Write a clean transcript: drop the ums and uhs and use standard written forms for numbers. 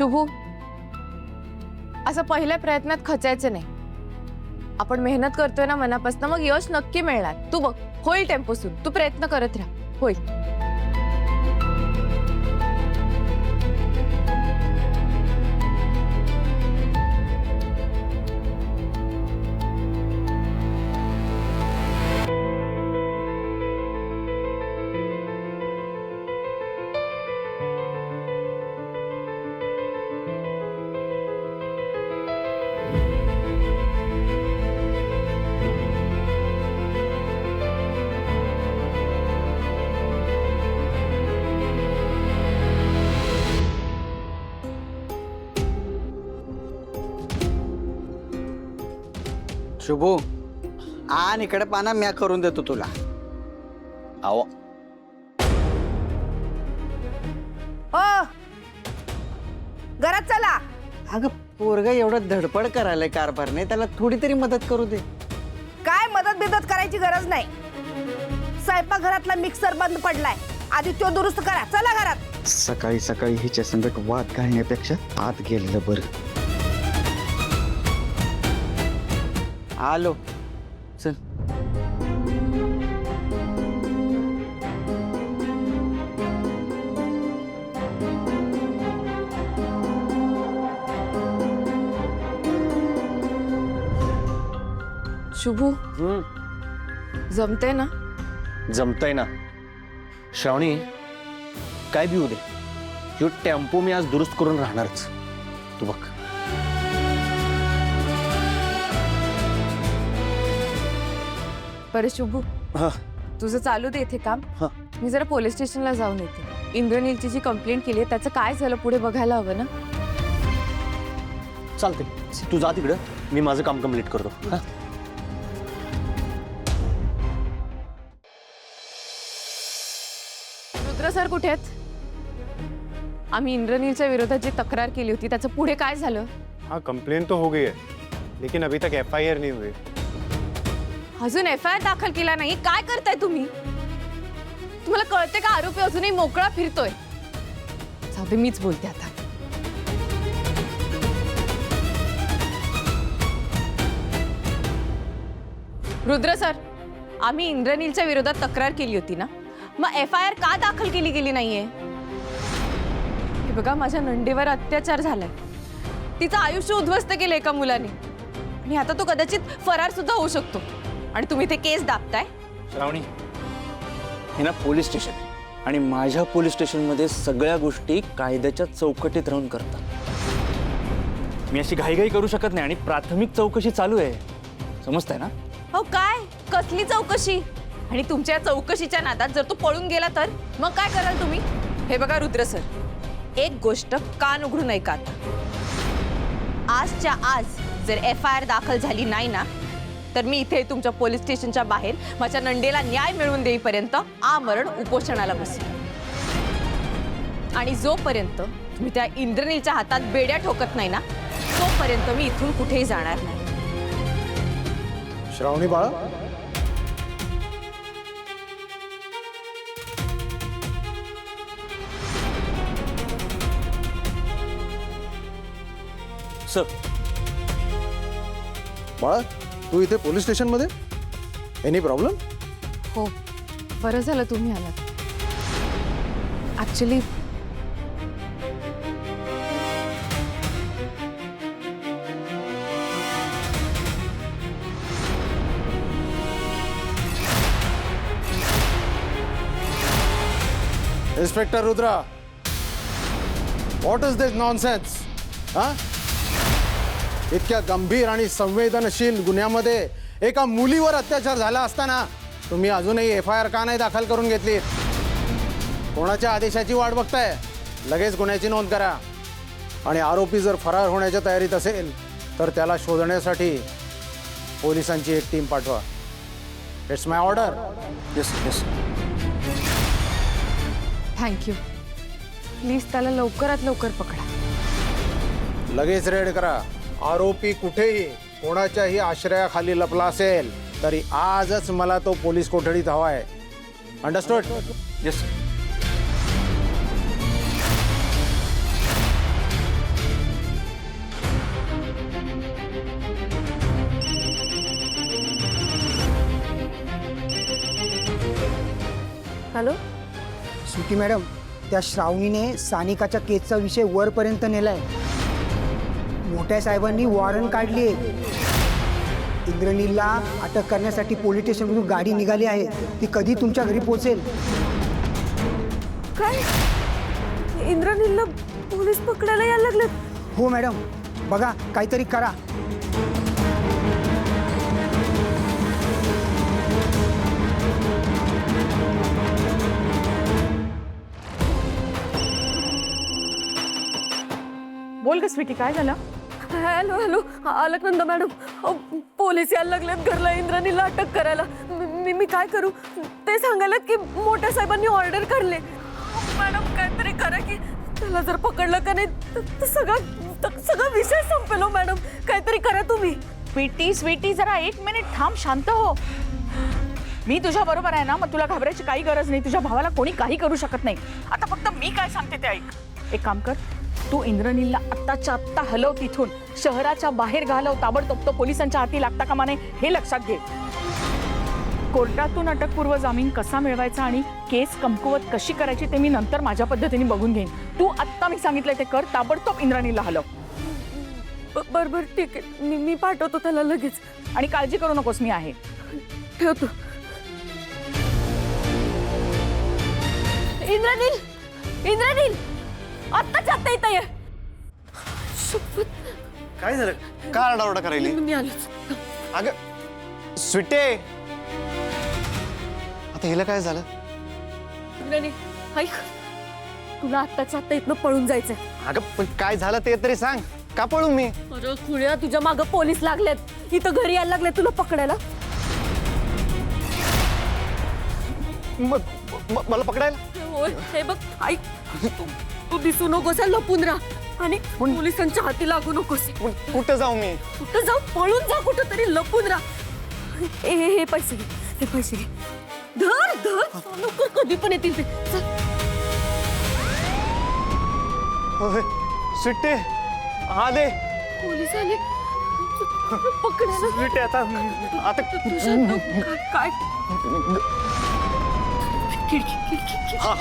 शुभू, असं पहिल्या प्रयत्नात खचायचं नाही. आपण मेहनत करतोय ना मनापासून, मग यश नक्की मिळणार. तू बघ, होईल टेम्पो सुरू. तू प्रयत्न करत राहा, होईल. शुभू, आण इकडे पाना, म्या करून देतो तुला. अहो ओ घरात चला. अगं पोरग एवढं धडपड करायला कारभारने, त्याला थोडी तरी मदत करू दे. काय मदत बिदत करायची गरज नाही. स्वयंपाक घरातला मिक्सर बंद पडलाय, आधी तो दुरुस्त करा. चला घरात. सकाळी सकाळी हिच्या संगत वाद घालण्यापेक्षा आत गेलेलं बरं. आलो, चल. शुभू, जमते ना? जमतंय ना. श्रावणी, काय बी होऊ दे, ह्यो टेम्पो मी आज दुरुस्त करून राहणारच. तू बघ. बरं शुभू, हा. तुझं चालू दे इथे काम. हा. मी जरा पोलीस स्टेशनला जाऊन येते. इंद्रनीलची जी कंप्लेंट केली आहे त्याचं काय झालं पुढे बघायला हवं ना. चालते, तू जा तिकडं, मी माझं काम कम्प्लीट करतो. हा. रुद्र सर कुठे आहेत? आम्ही इंद्रनीलच्या विरोधात जी तक्रार केली होती त्याचं पुढे काय झालं? हाँ, कंप्लेन तो हो गई है, लेकिन अभी तक FIR नहीं हुई. अजून FIR दाखल केला नाही. काय करताय तुम्ही? तुम्हाला कळते का आरोपी अजूनही मोकळा फिरतोय? जाऊ दे, मीच बोलते आता. रुद्र सर, आम्ही इंद्रनीलच्या विरोधात तक्रार केली होती ना, मग FIR का दाखल केली गेली नाहीये? हे बघा, माझ्या नंदीवर अत्याचार झालाय. तिचं आयुष्य उद्ध्वस्त केलंय एका मुलाने, आणि आता तो कदाचित फरार सुद्धा होऊ शकतो. आणि तुम्ही ते केस दाबताय. श्रावणी, हे ना पोलीस स्टेशन, आणि माझ्या पोलीस स्टेशनमध्ये सगळ्या गोष्टी कायद्याच्या चौकटीत राहून करतात. मी अशी घाईघाई करू शकत नाही, आणि प्राथमिक चौकशी चालू आहे, समजताय ना? हो, काय कसली चौकशी? आणि तुमच्या चौकशीच्या नादात जर तो पळून गेला तर मग काय कराल तुम्ही? हे बघा रुद्र सर, एक गोष्ट कान उघडून ऐका आता. आजच्या आज जर FIR दाखल झाली नाही ना, तर मी इथे तुमच्या पोलीस स्टेशनच्या बाहेर माझ्या नंदेला न्याय मिळवून देईपर्यंत आमरण उपोषणाला बसेल. आणि जोपर्यंत तुम्ही त्या इंद्रनीलच्या हातात बेड्या ठोकत नाही ना, तोपर्यंत मी इथून कुठेही जाणार नाही. श्रावणी बाळा, सर. बाळा, तू इथे पोलीस स्टेशन मध्ये? Any problem? हो, बरं झालं तुम्ही आलात. Actually inspector Rudra, what is this nonsense? हा, इतक्या गंभीर आणि संवेदनशील गुन्ह्यामध्ये एका मुलीवर अत्याचार झाला असताना तुम्ही अजूनही FIR का नाही दाखल करून घेतली? कोणाच्या आदेशाची वाट बघताय? लगेच गुन्ह्याची नोंद करा. आणि आरोपी जर फरार होण्याच्या तयारीत असेल तर त्याला शोधण्यासाठी पोलिसांची एक टीम पाठवा. It's my order. Yes yes. Thank you. Please त्याला लवकरात लवकर पकडा. लगेच रेड करा. आरोपी कुठेही कोणाच्याही आश्रयाखाली लपला असेल तरी आजच मला तो पोलीस कोठडीत हवाय. अंडरस्टूड? येस. हॅलो सुटी मॅडम, त्या श्रावणीने सानिकाच्या केसचा विषय वरपर्यंत नेलाय. मोठ्या साहेबांनी वॉरंट काढली. इंद्रनीलला अटक करण्यासाठी पोलीस स्टेशनमधून गाडी निघाली आहे. ती कधी तुमच्या घरी पोहोचेल? काय इंद्रनीलला पोलीस पकडायला यायला लागलेत? हो मॅडम, बघा काहीतरी करा. बोल ग स्वीटी, काय झालं? Hello hello Alaknanda madam, police यायला लागलेत घरला इंद्रनीलला अटक करायला. मी काय करू ते सांगायलात की मोठ्या साहेबांनी ऑर्डर काढले. मॅडम काहीतरी करा की त्याला जर पकडलं का नाही तर सगळा विषय संपेलो. मॅडम काहीतरी करा तुम्ही. स्वीटी जरा 1 मिनिट थांब, शांत हो. मी तुझ्या बरोबर आहे ना, मग तुला घाबरायची काही गरज नाही. तुझ्या भावाला कोणी काही करू शकत नाही. आता फक्त मी काय सांगते ते ऐक. एक काम कर, तू इंद्रनीलला आत्ताच्या आत्ता हलव तिथून, शहराच्या बाहेर घालव. ताबडतोब तो पोलिसांच्या हाती लागता कामा नये हे लक्षात घे. कोर्टातून अटकपूर्व जामीन कसा मिळवायचा आणि केस कमकुवत कशी करायची ते मी नंतर माझ्या पद्धतीने बघून घेईन. तू आत्ता मी सांगितलंय ते कर. ताबडतोब इंद्रनीलला हलव. बरोबर ठीक आहे, मी पाठवतो त्याला लगेच. आणि काळजी करू नकोस, मी आहे. ठेवतो. इंद्रनील आत्ताच्या आत्ता येत आहे. काय झालं? का आरडाओरडा करायली? मी आलोच. अगं स्वीटे, आता हिला काय झालं? इंद्रनील ऐक, तुला आत्ताच्या आत्ता इथनं पळून जायचंय. अगं पण काय झालं ते तरी सांग. का पळू मी? अरे खुळ्या, तुझ्या मागं पोलीस लागलेत. इथं घरी यायला लागले तुला पकडायला. मला पकडायला? होय, हे बघ ऐक, तू दिसू नकोस, लपून राहा आणि पोलिसांच्या हाती लागू नकोस. कुठं जाऊ मी? कुठं जाऊ? पळून जा कुठं तरी, लपून राहा. हे पैसे घे, हे पैसे घे. धर लवकर, कधी पण येतील ते. चल. स्वीटे आले. पोलीस आले पकडायला. स्वीटे आता काय खिडकी हा